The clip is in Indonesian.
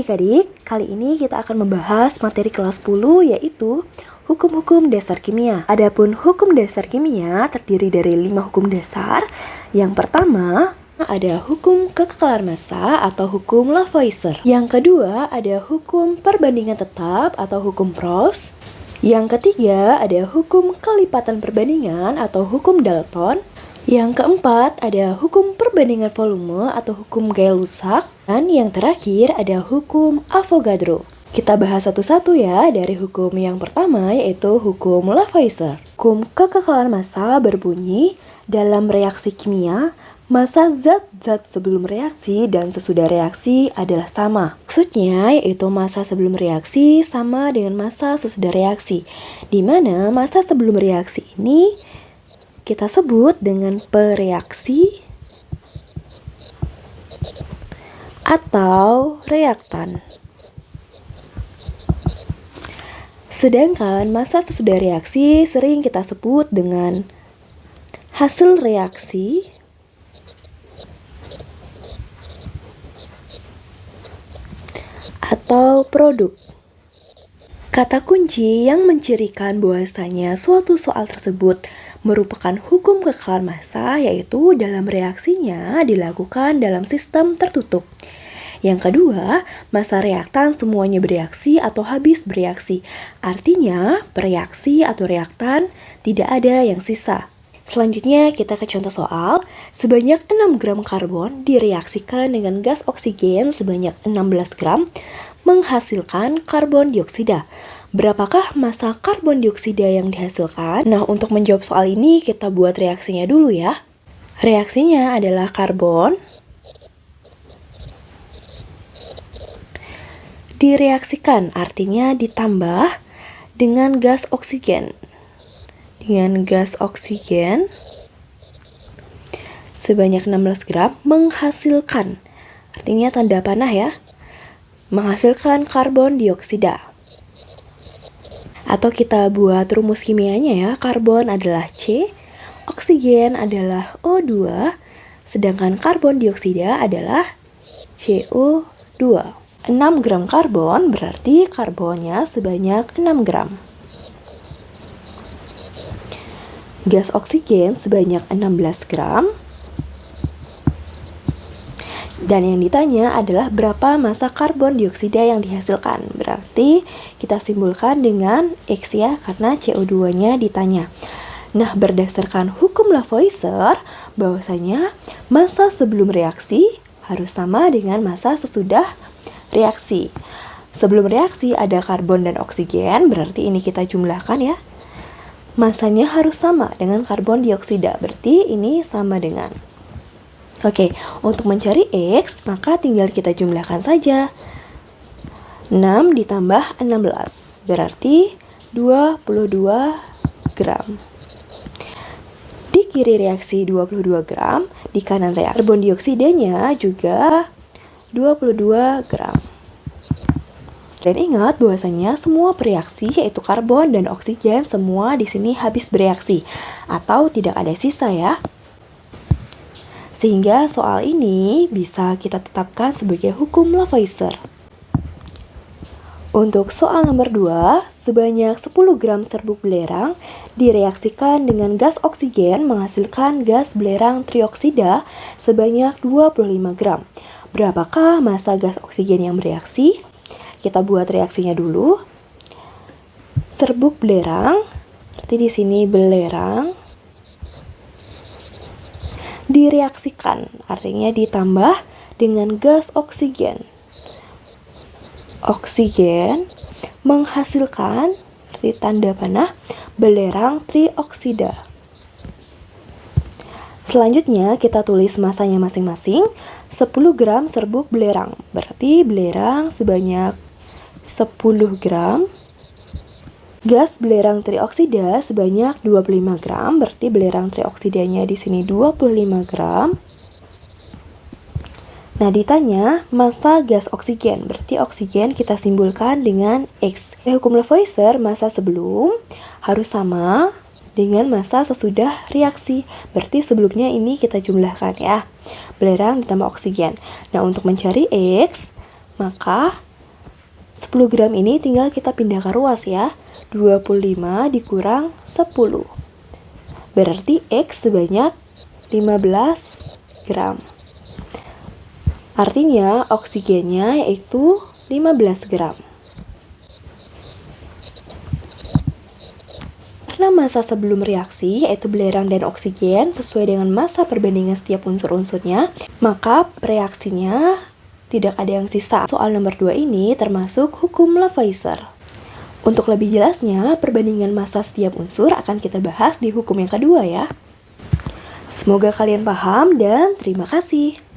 adik-adik, kali ini kita akan membahas materi kelas 10 yaitu hukum-hukum dasar kimia. Adapun hukum dasar kimia terdiri dari 5 hukum dasar. Yang pertama ada hukum kekekalan massa atau hukum Lavoisier. Yang kedua ada hukum perbandingan tetap atau hukum Proust. Yang ketiga ada hukum kelipatan perbandingan atau hukum Dalton. Yang keempat ada hukum perbandingan volume atau hukum Gay-Lussac. Dan yang terakhir ada hukum Avogadro. Kita bahas satu-satu ya. Dari hukum yang pertama yaitu hukum Lavoisier. Hukum kekekalan massa berbunyi, dalam reaksi kimia, massa zat-zat sebelum reaksi dan sesudah reaksi adalah sama. Maksudnya yaitu massa sebelum reaksi sama dengan massa sesudah reaksi. Di mana massa sebelum reaksi ini kita sebut dengan pereaksi atau reaktan. Sedangkan massa sesudah reaksi sering kita sebut dengan hasil reaksi atau produk. Kata kunci yang mencirikan bahwasanya suatu soal tersebut merupakan hukum kekekalan massa yaitu dalam reaksinya dilakukan dalam sistem tertutup. Yang kedua, massa reaktan semuanya bereaksi atau habis bereaksi. Artinya, pereaksi atau reaktan tidak ada yang sisa. Selanjutnya kita ke contoh soal. Sebanyak 6 gram karbon direaksikan dengan gas oksigen sebanyak 16 gram menghasilkan karbon dioksida. Berapakah massa karbon dioksida yang dihasilkan? Nah, untuk menjawab soal ini kita buat reaksinya dulu ya. Reaksinya adalah karbon direaksikan, artinya ditambah dengan gas oksigen. Dengan gas oksigen sebanyak 16 gram menghasilkan, artinya tanda panah ya, menghasilkan karbon dioksida. Atau kita buat rumus kimianya ya, karbon adalah C, oksigen adalah O2, sedangkan karbon dioksida adalah CO2. 6 gram karbon berarti karbonnya sebanyak 6 gram. Gas oksigen sebanyak 16 gram. Dan yang ditanya adalah berapa massa karbon dioksida yang dihasilkan. Berarti kita simbolkan dengan X ya, karena CO2-nya ditanya. Nah, berdasarkan hukum Lavoisier, bahwasanya massa sebelum reaksi harus sama dengan massa sesudah reaksi. Sebelum reaksi ada karbon dan oksigen, berarti ini kita jumlahkan ya. Massanya harus sama dengan karbon dioksida, berarti ini sama dengan. Oke, untuk mencari X, maka tinggal kita jumlahkan saja. 6 ditambah 16, berarti 22 gram. Di kiri reaksi 22 gram, di kanan reaksi karbon dioksidanya juga 22 gram. Dan ingat bahwasanya semua bereaksi yaitu karbon dan oksigen semua di sini habis bereaksi atau tidak ada sisa ya. Sehingga soal ini bisa kita tetapkan sebagai hukum Lavoisier. Untuk soal nomor 2, sebanyak 10 gram serbuk belerang direaksikan dengan gas oksigen menghasilkan gas belerang trioksida sebanyak 25 gram. Berapakah massa gas oksigen yang bereaksi? Kita buat reaksinya dulu. Serbuk belerang, berarti di sini belerang direaksikan, artinya ditambah dengan gas oksigen. Oksigen menghasilkan, seperti tanda panah, belerang trioksida. Selanjutnya kita tulis massanya masing-masing. 10 gram serbuk belerang, berarti belerang sebanyak 10 gram. Gas belerang trioksida sebanyak 25 gram, berarti belerang trioksidanya di sini 25 gram. Nah, ditanya massa gas oksigen, berarti oksigen kita simbolkan dengan X. Hukum Lavoisier, massa sebelum harus sama dengan massa sesudah reaksi. Berarti sebelumnya ini kita jumlahkan ya. Belerang ditambah oksigen. Nah, untuk mencari X, maka 10 gram ini tinggal kita pindahkan ruas ya. 25 dikurang 10. Berarti X sebanyak 15 gram. Artinya oksigennya yaitu 15 gram. Karena massa sebelum reaksi yaitu belerang dan oksigen sesuai dengan massa perbandingan setiap unsur-unsurnya, maka reaksinya tidak ada yang sisa. Soal nomor 2 ini termasuk hukum Lavoisier. Untuk lebih jelasnya, perbandingan massa setiap unsur akan kita bahas di hukum yang kedua ya. Semoga kalian paham dan terima kasih.